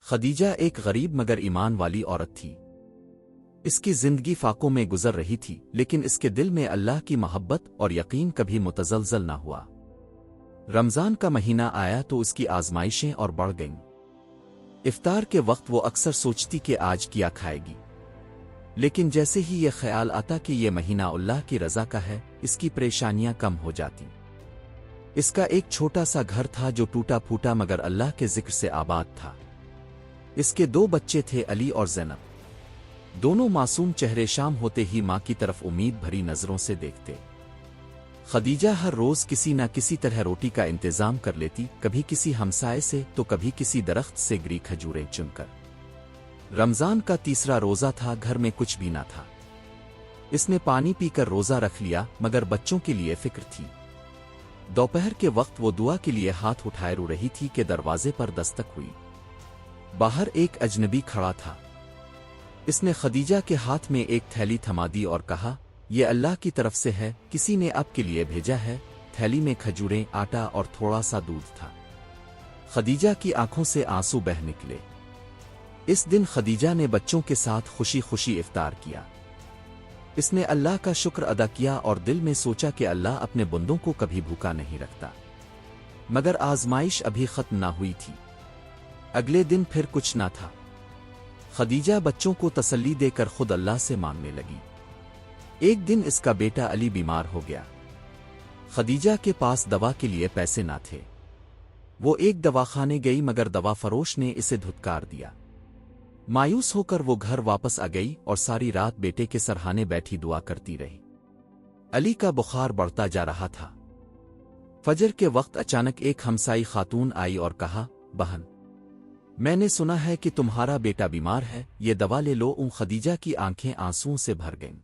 خدیجہ ایک غریب مگر ایمان والی عورت تھی۔ اس کی زندگی فاقوں میں گزر رہی تھی، لیکن اس کے دل میں اللہ کی محبت اور یقین کبھی متزلزل نہ ہوا۔ رمضان کا مہینہ آیا تو اس کی آزمائشیں اور بڑھ گئیں۔ افطار کے وقت وہ اکثر سوچتی کہ آج کیا کھائے گی، لیکن جیسے ہی یہ خیال آتا کہ یہ مہینہ اللہ کی رضا کا ہے، اس کی پریشانیاں کم ہو جاتی۔ اس کا ایک چھوٹا سا گھر تھا جو ٹوٹا پھوٹا مگر اللہ کے ذکر سے آباد تھا۔ اس کے 2 بچے تھے، علی اور زینب۔ دونوں معصوم چہرے شام ہوتے ہی ماں کی طرف امید بھری نظروں سے دیکھتے۔ خدیجہ ہر روز کسی نہ کسی طرح روٹی کا انتظام کر لیتی، کبھی کسی ہمسائے سے تو کبھی کسی درخت سے گری کھجوریں چن کر۔ رمضان کا تیسرا روزہ تھا، گھر میں کچھ بھی نہ تھا۔ اس نے پانی پی کر روزہ رکھ لیا، مگر بچوں کے لیے فکر تھی۔ دوپہر کے وقت وہ دعا کے لیے ہاتھ اٹھائے رو رہی تھی کہ دروازے پر دستک ہوئی۔ باہر ایک اجنبی کھڑا تھا۔ اس نے خدیجہ کے ہاتھ میں ایک تھیلی تھما دی اور کہا، یہ اللہ کی طرف سے ہے، کسی نے آپ کے لیے بھیجا ہے۔ تھیلی میں کھجوریں، آٹا اور تھوڑا سا دودھ تھا۔ خدیجہ کی آنکھوں سے آنسو بہہ نکلے۔ اس دن خدیجہ نے بچوں کے ساتھ خوشی خوشی افطار کیا۔ اس نے اللہ کا شکر ادا کیا اور دل میں سوچا کہ اللہ اپنے بندوں کو کبھی بھوکا نہیں رکھتا۔ مگر آزمائش ابھی ختم نہ ہوئی تھی۔ اگلے دن پھر کچھ نہ تھا۔ خدیجہ بچوں کو تسلی دے کر خود اللہ سے مانگنے لگی۔ ایک دن اس کا بیٹا علی بیمار ہو گیا۔ خدیجہ کے پاس دوا کے لیے پیسے نہ تھے۔ وہ ایک دواخانے گئی، مگر دوا فروش نے اسے دھتکار دیا۔ مایوس ہو کر وہ گھر واپس آ گئی اور ساری رات بیٹے کے سرہانے بیٹھی دعا کرتی رہی۔ علی کا بخار بڑھتا جا رہا تھا۔ فجر کے وقت اچانک ایک ہمسائی خاتون آئی اور کہا، بہن، میں نے سنا ہے کہ تمہارا بیٹا بیمار ہے، یہ دوا لے لو۔ خدیجہ کی آنکھیں آنسوؤں سے بھر گئیں۔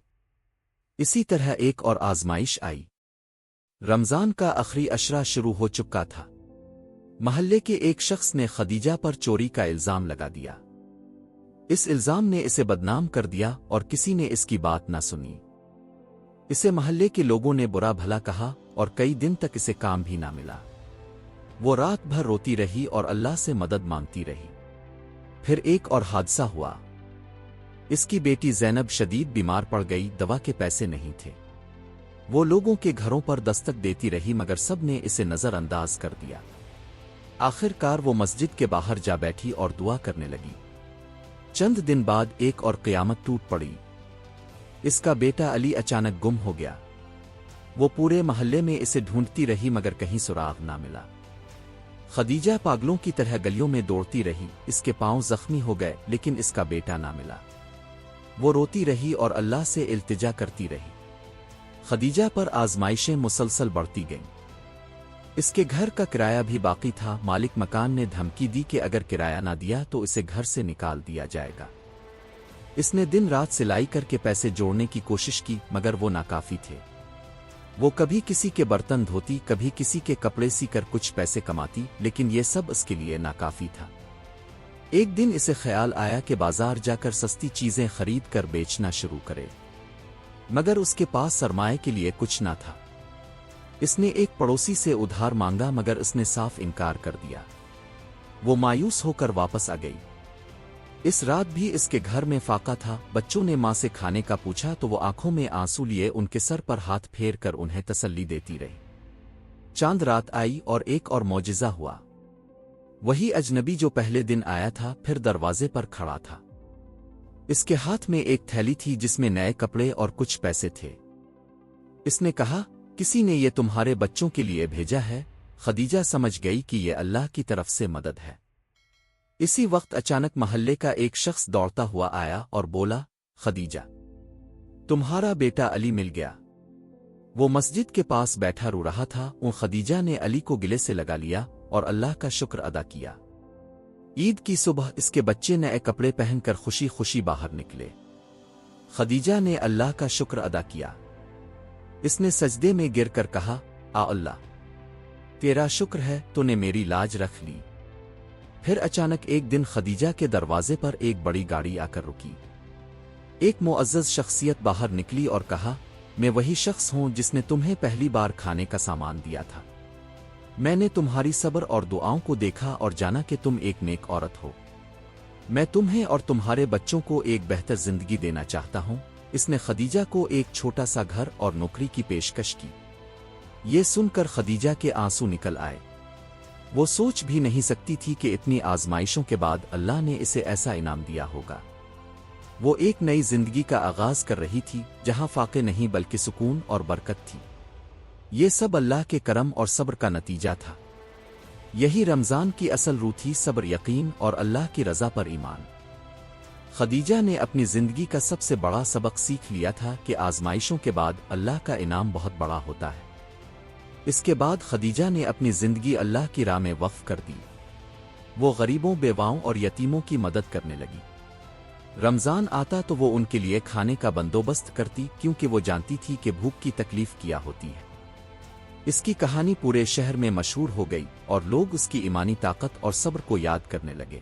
اسی طرح ایک اور آزمائش آئی۔ رمضان کا آخری عشرہ شروع ہو چکا تھا۔ محلے کے ایک شخص نے خدیجہ پر چوری کا الزام لگا دیا۔ اس الزام نے اسے بدنام کر دیا اور کسی نے اس کی بات نہ سنی۔ اسے محلے کے لوگوں نے برا بھلا کہا اور کئی دن تک اسے کام بھی نہ ملا۔ وہ رات بھر روتی رہی اور اللہ سے مدد مانگتی رہی۔ پھر ایک اور حادثہ ہوا۔ اس کی بیٹی زینب شدید بیمار پڑ گئی، دوا کے پیسے نہیں تھے۔ وہ لوگوں کے گھروں پر دستک دیتی رہی، مگر سب نے اسے نظر انداز کر دیا۔ آخر کار وہ مسجد کے باہر جا بیٹھی اور دعا کرنے لگی۔ چند دن بعد ایک اور قیامت ٹوٹ پڑی۔ اس کا بیٹا علی اچانک گم ہو گیا۔ وہ پورے محلے میں اسے ڈھونڈتی رہی، مگر کہیں سراغ نہ ملا۔ خدیجہ پاگلوں کی طرح گلیوں میں دوڑتی رہی، اس کے پاؤں زخمی ہو گئے، لیکن اس کا بیٹا نہ ملا۔ وہ روتی رہی اور اللہ سے التجا کرتی رہی۔ خدیجہ پر آزمائشیں مسلسل بڑھتی گئیں۔ اس کے گھر کا کرایہ بھی باقی تھا۔ مالک مکان نے دھمکی دی کہ اگر کرایہ نہ دیا تو اسے گھر سے نکال دیا جائے گا۔ اس نے دن رات سلائی کر کے پیسے جوڑنے کی کوشش کی، مگر وہ ناکافی تھے۔ وہ کبھی کسی کے برتن دھوتی، کبھی کسی کے کپڑے سی کر کچھ پیسے کماتی، لیکن یہ سب اس کے لیے ناکافی تھا۔ ایک دن اسے خیال آیا کہ بازار جا کر سستی چیزیں خرید کر بیچنا شروع کرے، مگر اس کے پاس سرمایہ کے لیے کچھ نہ تھا۔ اس نے ایک پڑوسی سے ادھار مانگا، مگر اس نے صاف انکار کر دیا۔ وہ مایوس ہو کر واپس آ گئی۔ اس رات بھی اس کے گھر میں فاقہ تھا۔ بچوں نے ماں سے کھانے کا پوچھا تو وہ آنکھوں میں آنسو لیے ان کے سر پر ہاتھ پھیر کر انہیں تسلی دیتی رہی۔ چاند رات آئی اور ایک اور معجزہ ہوا۔ وہی اجنبی جو پہلے دن آیا تھا پھر دروازے پر کھڑا تھا۔ اس کے ہاتھ میں ایک تھیلی تھی جس میں نئے کپڑے اور کچھ پیسے تھے۔ اس نے کہا، کسی نے یہ تمہارے بچوں کے لیے بھیجا ہے۔ خدیجہ سمجھ گئی کہ یہ اللہ کی طرف سے مدد ہے۔ اسی وقت اچانک محلے کا ایک شخص دوڑتا ہوا آیا اور بولا، خدیجہ، تمہارا بیٹا علی مل گیا۔ وہ مسجد کے پاس بیٹھا رو رہا تھا۔ خدیجہ نے علی کو گلے سے لگا لیا اور اللہ کا شکر ادا کیا۔ عید کی صبح اس کے بچے نئے کپڑے پہن کر خوشی خوشی باہر نکلے۔ خدیجہ نے اللہ کا شکر ادا کیا۔ اس نے سجدے میں گر کر کہا، اللہ، تیرا شکر ہے، تو نے میری لاج رکھ لی۔ پھر اچانک ایک دن خدیجہ کے دروازے پر ایک بڑی گاڑی آ کر رکی۔ ایک معزز شخصیت باہر نکلی اور کہا، میں وہی شخص ہوں جس نے تمہیں پہلی بار کھانے کا سامان دیا تھا۔ میں نے تمہاری صبر اور دعاؤں کو دیکھا اور جانا کہ تم ایک نیک عورت ہو۔ میں تمہیں اور تمہارے بچوں کو ایک بہتر زندگی دینا چاہتا ہوں۔ اس نے خدیجہ کو ایک چھوٹا سا گھر اور نوکری کی پیشکش کی۔ یہ سن کر خدیجہ کے آنسو نکل آئے۔ وہ سوچ بھی نہیں سکتی تھی کہ اتنی آزمائشوں کے بعد اللہ نے اسے ایسا انعام دیا ہوگا۔ وہ ایک نئی زندگی کا آغاز کر رہی تھی جہاں فاقے نہیں بلکہ سکون اور برکت تھی۔ یہ سب اللہ کے کرم اور صبر کا نتیجہ تھا۔ یہی رمضان کی اصل روح تھی، صبر، یقین اور اللہ کی رضا پر ایمان۔ خدیجہ نے اپنی زندگی کا سب سے بڑا سبق سیکھ لیا تھا کہ آزمائشوں کے بعد اللہ کا انعام بہت بڑا ہوتا ہے۔ اس کے بعد خدیجہ نے اپنی زندگی اللہ کی راہ میں وقف کر دی۔ وہ غریبوں، بیواؤں اور یتیموں کی مدد کرنے لگی۔ رمضان آتا تو وہ ان کے لیے کھانے کا بندوبست کرتی، کیونکہ وہ جانتی تھی کہ بھوک کی تکلیف کیا ہوتی ہے۔ اس کی کہانی پورے شہر میں مشہور ہو گئی اور لوگ اس کی ایمانی طاقت اور صبر کو یاد کرنے لگے۔